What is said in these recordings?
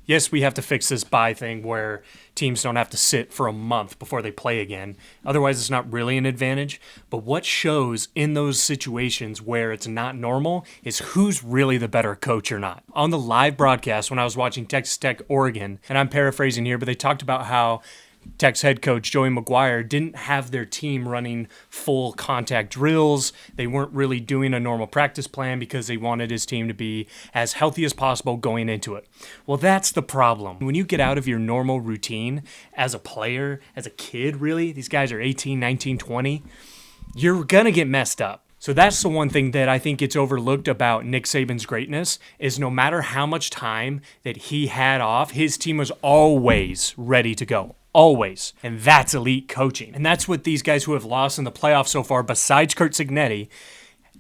Yes, we have to fix this bye thing where teams don't have to sit for a month before they play again. Otherwise, it's not really an advantage. But what shows in those situations where it's not normal is who's really the better coach or not. On the live broadcast, when I was watching Texas Tech Oregon, and I'm paraphrasing here, but they talked about how Tech's head coach, Joey McGuire, didn't have their team running full contact drills. They weren't really doing a normal practice plan because they wanted his team to be as healthy as possible going into it. Well, that's the problem. When you get out of your normal routine as a player, as a kid, really, these guys are 18, 19, 20, you're going to get messed up. So that's the one thing that I think gets overlooked about Nick Saban's greatness is no matter how much time that he had off, his team was always ready to go. Always. And that's elite coaching. And that's what these guys who have lost in the playoffs so far, besides Curt Cignetti,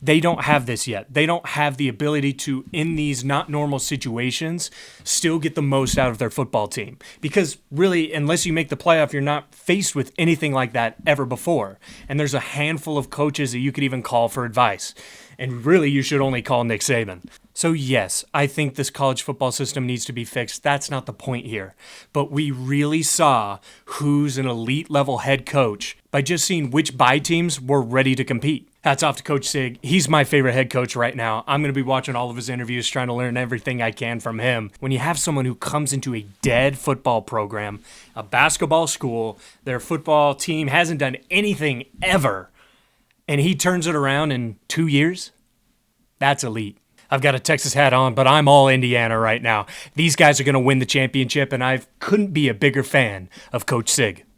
they don't have this yet. They don't have the ability to, in these not normal situations, still get the most out of their football team. Because really, unless you make the playoff, you're not faced with anything like that ever before. And there's a handful of coaches that you could even call for advice. And really, you should only call Nick Saban. So yes, I think this college football system needs to be fixed. That's not the point here. But we really saw who's an elite level head coach by just seeing which bye teams were ready to compete. Hats off to Coach Sig. He's my favorite head coach right now. I'm going to be watching all of his interviews, trying to learn everything I can from him. When you have someone who comes into a dead football program, a basketball school, their football team hasn't done anything ever, and he turns it around in 2 years, that's elite. I've got a Texas hat on, but I'm all Indiana right now. These guys are going to win the championship, and I couldn't be a bigger fan of Coach Sig.